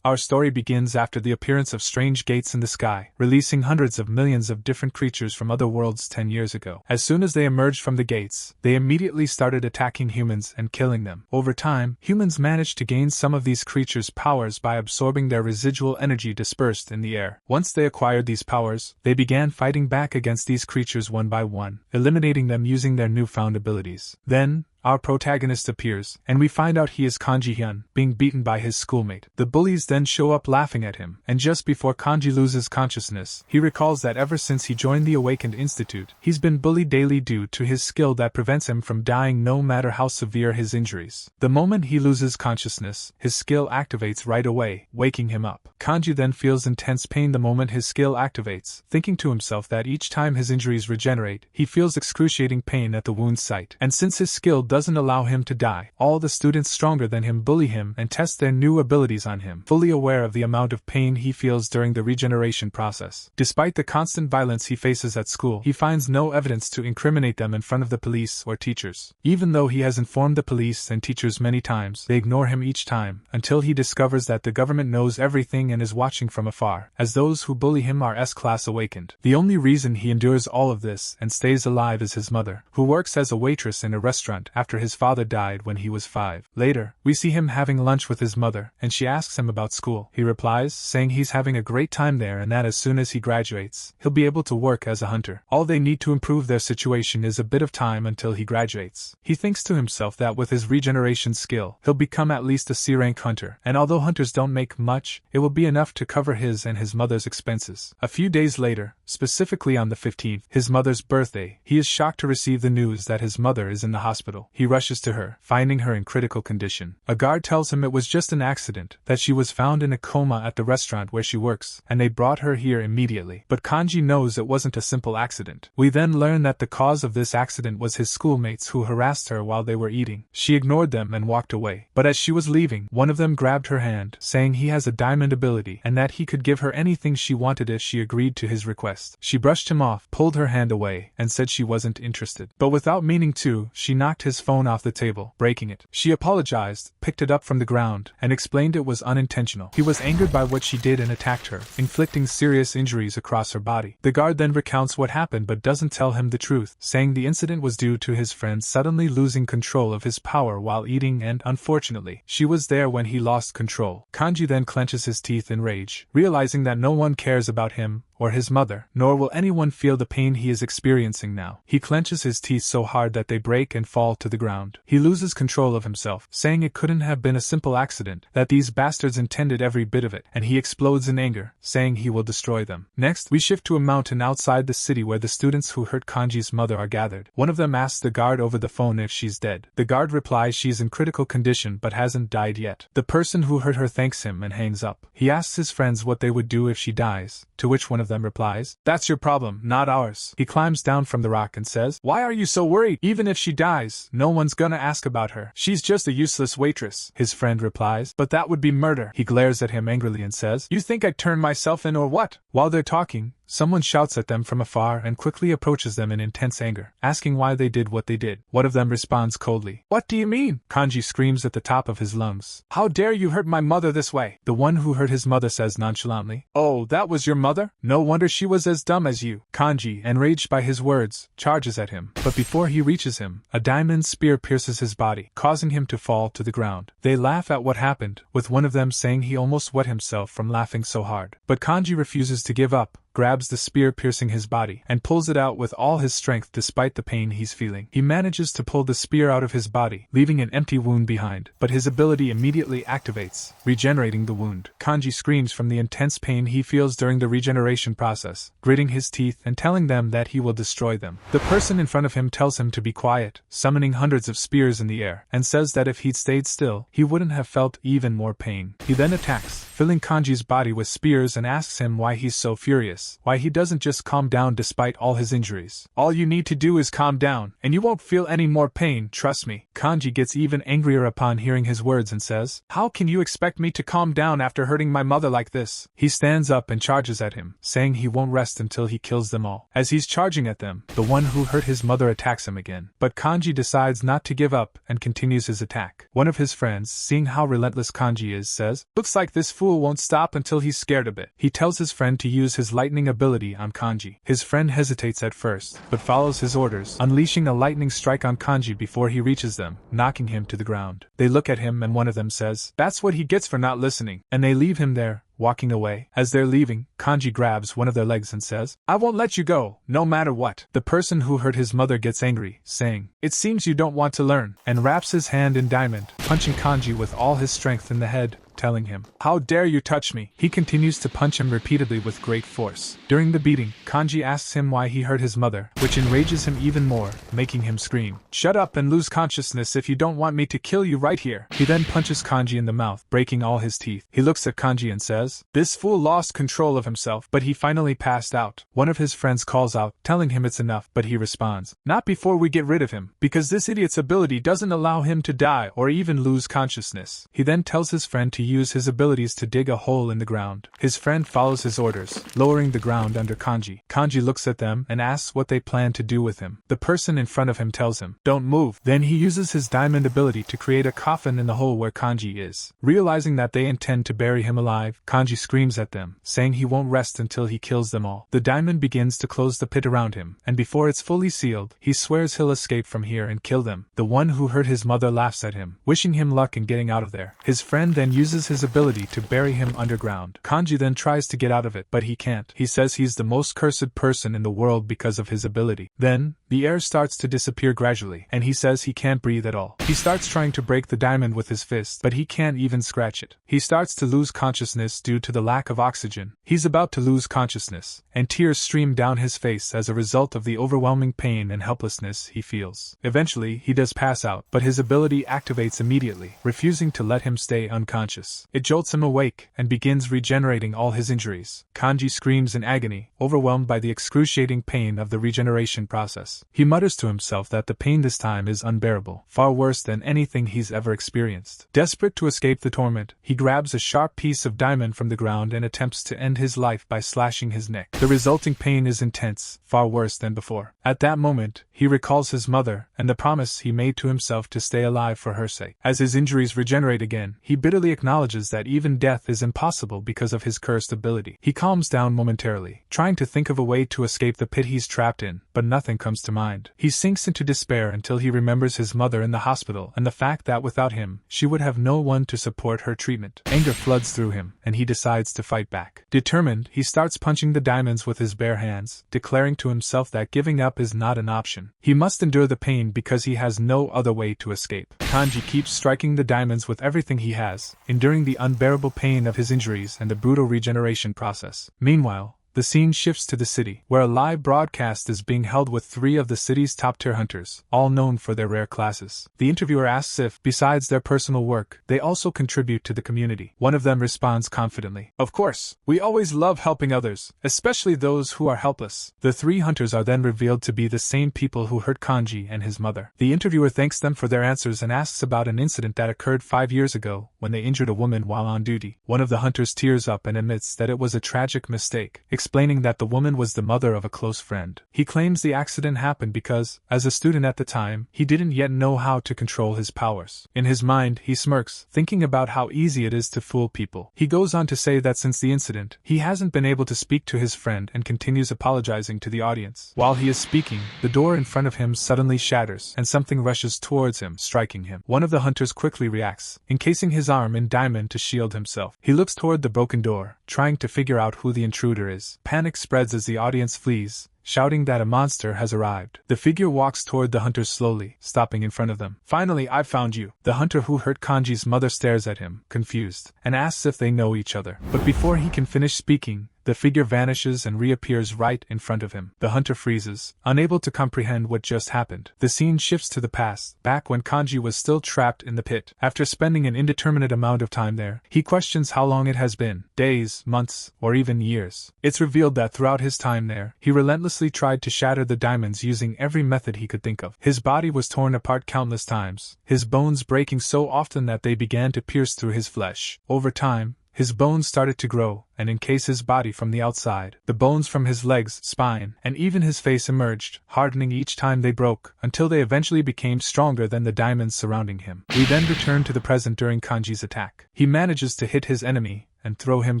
Our story begins after the appearance of strange gates in the sky, releasing hundreds of millions of different creatures from other worlds 10 years ago. As soon as they emerged from the gates, they immediately started attacking humans and killing them. Over time, humans managed to gain some of these creatures' powers by absorbing their residual energy dispersed in the air. Once they acquired these powers, they began fighting back against these creatures one by one, eliminating them using their newfound abilities. Then, our protagonist appears, and we find out he is Kanji Hyun, being beaten by his schoolmate. The bullies then show up laughing at him, and just before Kanji loses consciousness, he recalls that ever since he joined the Awakened Institute, he's been bullied daily due to his skill that prevents him from dying no matter how severe his injuries. The moment he loses consciousness, his skill activates right away, waking him up. Kanji then feels intense pain the moment his skill activates, thinking to himself that each time his injuries regenerate, he feels excruciating pain at the wound site. And since his skill doesn't allow him to die, all the students stronger than him bully him and test their new abilities on him, fully aware of the amount of pain he feels during the regeneration process. Despite the constant violence he faces at school, he finds no evidence to incriminate them in front of the police or teachers. Even though he has informed the police and teachers many times, they ignore him each time, until he discovers that the government knows everything and is watching from afar, as those who bully him are S-class awakened. The only reason he endures all of this and stays alive is his mother, who works as a waitress in a restaurant after his father died when he was 5. Later, we see him having lunch with his mother, and she asks him about school. He replies, saying he's having a great time there and that as soon as he graduates, he'll be able to work as a hunter. All they need to improve their situation is a bit of time until he graduates. He thinks to himself that with his regeneration skill, he'll become at least a C-rank hunter, and although hunters don't make much, it will be enough to cover his and his mother's expenses. A few days later, specifically on the 15th, his mother's birthday, he is shocked to receive the news that his mother is in the hospital. He rushes to her, finding her in critical condition. A guard tells him it was just an accident, that she was found in a coma at the restaurant where she works, and they brought her here immediately. But Kanji knows it wasn't a simple accident. We then learn that the cause of this accident was his schoolmates who harassed her while they were eating. She ignored them and walked away. But as she was leaving, one of them grabbed her hand, saying he has a diamond ability and that he could give her anything she wanted if she agreed to his request. She brushed him off, pulled her hand away, and said she wasn't interested. But without meaning to, she knocked his phone off the table, breaking it. She apologized, picked it up from the ground, and explained it was unintentional. He was angered by what she did and attacked her, inflicting serious injuries across her body. The guard then recounts what happened but doesn't tell him the truth, saying the incident was due to his friend suddenly losing control of his power while eating and, unfortunately, she was there when he lost control. Kanji then clenches his teeth in rage, realizing that no one cares about him or his mother, nor will anyone feel the pain he is experiencing now. He clenches his teeth so hard that they break and fall to the ground. He loses control of himself, saying it couldn't have been a simple accident, that these bastards intended every bit of it, and he explodes in anger, saying he will destroy them. Next, we shift to a mountain outside the city where the students who hurt Kanji's mother are gathered. One of them asks the guard over the phone if she's dead. The guard replies she's in critical condition but hasn't died yet. The person who hurt her thanks him and hangs up. He asks his friends what they would do if she dies, to which one of them replies, "That's your problem, not ours." He climbs down from the rock and says, "Why are you so worried? Even if she dies, no one's gonna ask about her. She's just a useless waitress." His friend replies, "But that would be murder." He glares at him angrily and says, "You think I'd turn myself in or what?" While they're talking, someone shouts at them from afar and quickly approaches them in intense anger, asking why they did what they did. One of them responds coldly, "What do you mean?" Kanji screams at the top of his lungs, "How dare you hurt my mother this way?" The one who hurt his mother says nonchalantly, "Oh, that was your mother? No wonder she was as dumb as you." Kanji, enraged by his words, charges at him, but before he reaches him, a diamond spear pierces his body, causing him to fall to the ground. They laugh at what happened, with one of them saying he almost wet himself from laughing so hard. But Kanji refuses to give up, grabs the spear piercing his body, and pulls it out with all his strength despite the pain he's feeling. He manages to pull the spear out of his body, leaving an empty wound behind, but his ability immediately activates, regenerating the wound. Kanji screams from the intense pain he feels during the regeneration process, gritting his teeth and telling them that he will destroy them. The person in front of him tells him to be quiet, summoning hundreds of spears in the air, and says that if he'd stayed still, he wouldn't have felt even more pain. He then attacks, filling Kanji's body with spears, and asks him why he's so furious, why he doesn't just calm down despite all his injuries. "All you need to do is calm down, and you won't feel any more pain, trust me." Kanji gets even angrier upon hearing his words and says, "How can you expect me to calm down after hurting my mother like this?" He stands up and charges at him, saying he won't rest until he kills them all. As he's charging at them, the one who hurt his mother attacks him again. But Kanji decides not to give up and continues his attack. One of his friends, seeing how relentless Kanji is, says, "Looks like this fool MANHUA won't stop until he's scared a bit. He tells his friend to use his lightning ability on Kanji. His friend hesitates at first, but follows his orders, unleashing a lightning strike on Kanji before he reaches them, knocking him to the ground. They look at him and one of them says, "That's what he gets for not listening," and they leave him there, walking away. As they're leaving, Kanji grabs one of their legs and says, "I won't let you go, no matter what." The person who hurt his mother gets angry, saying, "It seems you don't want to learn," and wraps his hand in diamond, punching Kanji with all his strength in the head, telling him, "How dare you touch me?" He continues to punch him repeatedly with great force. During the beating, Kanji asks him why he hurt his mother, which enrages him even more, making him scream, "Shut up and lose consciousness if you don't want me to kill you right here." He then punches Kanji in the mouth, breaking all his teeth. He looks at Kanji and says, "This fool lost control of himself," but he finally passed out. One of his friends calls out, telling him it's enough, but he responds, "Not before we get rid of him, because this idiot's ability doesn't allow him to die or even lose consciousness." He then tells his friend to use his abilities to dig a hole in the ground. His friend follows his orders, lowering the ground under Kanji. Kanji looks at them and asks what they plan to do with him. The person in front of him tells him, "Don't move." Then he uses his diamond ability to create a coffin in the hole where Kanji is. Realizing that they intend to bury him alive, Kanji screams at them, saying he won't rest until he kills them all. The diamond begins to close the pit around him, and before it's fully sealed, he swears he'll escape from here and kill them. The one who hurt his mother laughs at him, wishing him luck in getting out of there. His friend then uses his ability to bury him underground. Kanji then tries to get out of it, but he can't. He says he's the most cursed person in the world because of his ability. Then, the air starts to disappear gradually, and he says he can't breathe at all. He starts trying to break the diamond with his fist, but he can't even scratch it. He starts to lose consciousness due to the lack of oxygen. He's about to lose consciousness, and tears stream down his face as a result of the overwhelming pain and helplessness he feels. Eventually, he does pass out, but his ability activates immediately, refusing to let him stay unconscious. It jolts him awake, and begins regenerating all his injuries. Kanji screams in agony, overwhelmed by the excruciating pain of the regeneration process. He mutters to himself that the pain this time is unbearable, far worse than anything he's ever experienced. Desperate to escape the torment, he grabs a sharp piece of diamond from the ground and attempts to end his life by slashing his neck. The resulting pain is intense, far worse than before. At that moment, he recalls his mother, and the promise he made to himself to stay alive for her sake. As his injuries regenerate again, he bitterly acknowledges that even death is impossible because of his cursed ability. He calms down momentarily, trying to think of a way to escape the pit he's trapped in, but nothing comes to mind. He sinks into despair until he remembers his mother in the hospital and the fact that without him, she would have no one to support her treatment. Anger floods through him, and he decides to fight back. Determined, he starts punching the diamonds with his bare hands, declaring to himself that giving up is not an option. He must endure the pain because he has no other way to escape. Kanji keeps striking the diamonds with everything he has, enduring the unbearable pain of his injuries and the brutal regeneration process. Meanwhile, the scene shifts to the city, where a live broadcast is being held with 3 of the city's top-tier hunters, all known for their rare classes. The interviewer asks if, besides their personal work, they also contribute to the community. One of them responds confidently, "Of course, we always love helping others, especially those who are helpless." The 3 hunters are then revealed to be the same people who hurt Kanji and his mother. The interviewer thanks them for their answers and asks about an incident that occurred 5 years ago, when they injured a woman while on duty. One of the hunters tears up and admits that it was a tragic mistake, explaining that the woman was the mother of a close friend. He claims the accident happened because, as a student at the time, he didn't yet know how to control his powers. In his mind, he smirks, thinking about how easy it is to fool people. He goes on to say that since the incident, he hasn't been able to speak to his friend and continues apologizing to the audience. While he is speaking, the door in front of him suddenly shatters, and something rushes towards him, striking him. One of the hunters quickly reacts, encasing his arm in diamond to shield himself. He looks toward the broken door, trying to figure out who the intruder is. Panic spreads as the audience flees, shouting that a monster has arrived. The figure walks toward the hunters slowly, stopping in front of them. "Finally, I've found you." The hunter who hurt Kanji's mother stares at him, confused, and asks if they know each other. But before he can finish speaking, the figure vanishes and reappears right in front of him. The hunter freezes, unable to comprehend what just happened. The scene shifts to the past, back when Kanji was still trapped in the pit. After spending an indeterminate amount of time there, he questions how long it has been, days, months, or even years. It's revealed that throughout his time there, he relentlessly tried to shatter the diamonds using every method he could think of. His body was torn apart countless times, his bones breaking so often that they began to pierce through his flesh. Over time, his bones started to grow and encase his body from the outside. The bones from his legs, spine, and even his face emerged, hardening each time they broke, until they eventually became stronger than the diamonds surrounding him. We then return to the present during Kanji's attack. He manages to hit his enemy, and throw him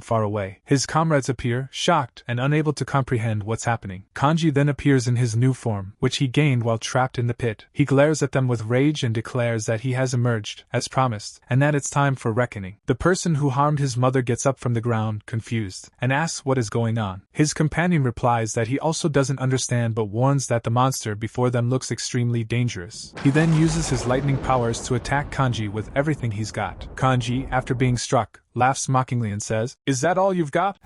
far away. His comrades appear, shocked and unable to comprehend what's happening. Kanji then appears in his new form, which he gained while trapped in the pit. He glares at them with rage and declares that he has emerged, as promised, and that it's time for reckoning. The person who harmed his mother gets up from the ground, confused, and asks what is going on. His companion replies that he also doesn't understand but warns that the monster before them looks extremely dangerous. He then uses his lightning powers to attack Kanji with everything he's got. Kanji, after being struck, laughs mockingly and says, "Is that all you've got?"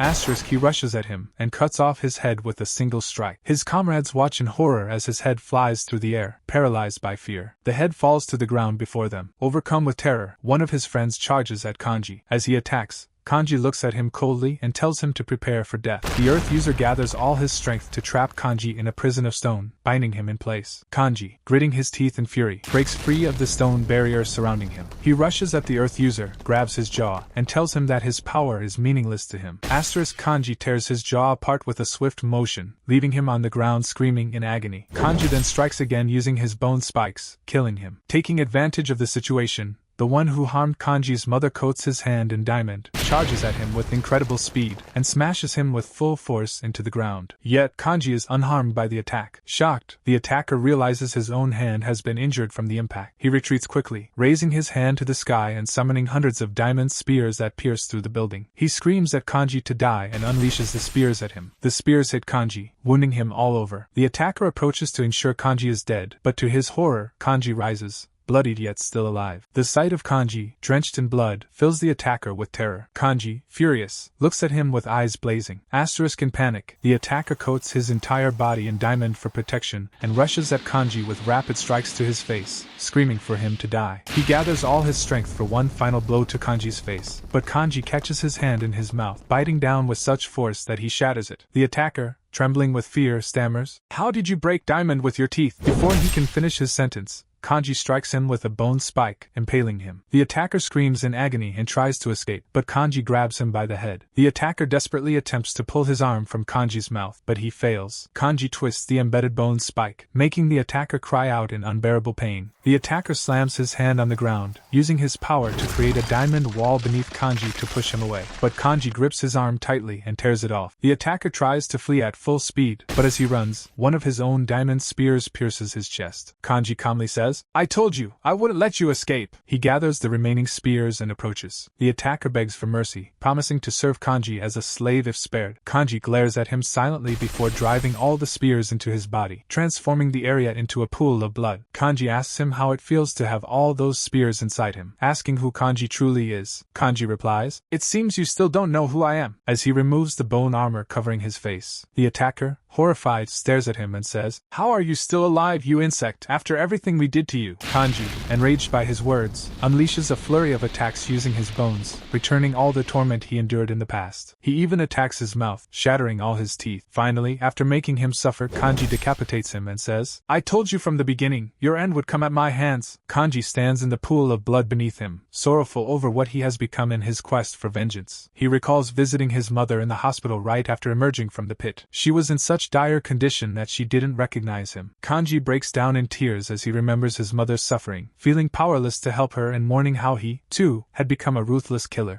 He rushes at him and cuts off his head with a single strike. His comrades watch in horror as his head flies through the air, paralyzed by fear. The head falls to the ground before them. Overcome with terror, one of his friends charges at Kanji. As he attacks, Kanji looks at him coldly and tells him to prepare for death. The Earth User gathers all his strength to trap Kanji in a prison of stone, binding him in place. Kanji, gritting his teeth in fury, breaks free of the stone barrier surrounding him. He rushes at the Earth User, grabs his jaw, and tells him that his power is meaningless to him. Kanji tears his jaw apart with a swift motion, leaving him on the ground screaming in agony. Kanji then strikes again using his bone spikes, killing him. Taking advantage of the situation, the one who harmed Kanji's mother coats his hand in diamond, charges at him with incredible speed, and smashes him with full force into the ground. Yet Kanji is unharmed by the attack. Shocked, the attacker realizes his own hand has been injured from the impact. He retreats quickly, raising his hand to the sky and summoning hundreds of diamond spears that pierce through the building. He screams at Kanji to die and unleashes the spears at him. The spears hit Kanji, wounding him all over. The attacker approaches to ensure Kanji is dead, but to his horror, Kanji rises, bloodied yet still alive. The sight of Kanji, drenched in blood, fills the attacker with terror. Kanji, furious, looks at him with eyes blazing. In panic, the attacker coats his entire body in diamond for protection and rushes at Kanji with rapid strikes to his face, screaming for him to die. He gathers all his strength for one final blow to Kanji's face, but Kanji catches his hand in his mouth, biting down with such force that he shatters it. The attacker, trembling with fear, stammers, "How did you break diamond with your teeth?" Before he can finish his sentence, Kanji strikes him with a bone spike, impaling him. The attacker screams in agony and tries to escape, but Kanji grabs him by the head. The attacker desperately attempts to pull his arm from Kanji's mouth, but he fails. Kanji twists the embedded bone spike, making the attacker cry out in unbearable pain. The attacker slams his hand on the ground, using his power to create a diamond wall beneath Kanji to push him away. But Kanji grips his arm tightly and tears it off. The attacker tries to flee at full speed, but as he runs, one of his own diamond spears pierces his chest. Kanji calmly says, "I told you, I wouldn't let you escape." He gathers the remaining spears and approaches. The attacker begs for mercy, promising to serve Kanji as a slave if spared. Kanji glares at him silently before driving all the spears into his body, transforming the area into a pool of blood. Kanji asks him how it feels to have all those spears inside him. Asking who Kanji truly is, Kanji replies, "It seems you still don't know who I am," as he removes the bone armor covering his face. The attacker, horrified, stares at him and says, "How are you still alive, you insect, after everything we did to you?" Kanji, enraged by his words, unleashes a flurry of attacks using his bones, returning all the torment he endured in the past. He even attacks his mouth, shattering all his teeth. Finally, after making him suffer, Kanji decapitates him and says, "I told you from the beginning, your end would come at my hands." Kanji stands in the pool of blood beneath him, sorrowful over what he has become in his quest for vengeance. He recalls visiting his mother in the hospital right after emerging from the pit. She was in such dire condition that she didn't recognize him. Kanji breaks down in tears as he remembers his mother's suffering, feeling powerless to help her and mourning how he, too, had become a ruthless killer.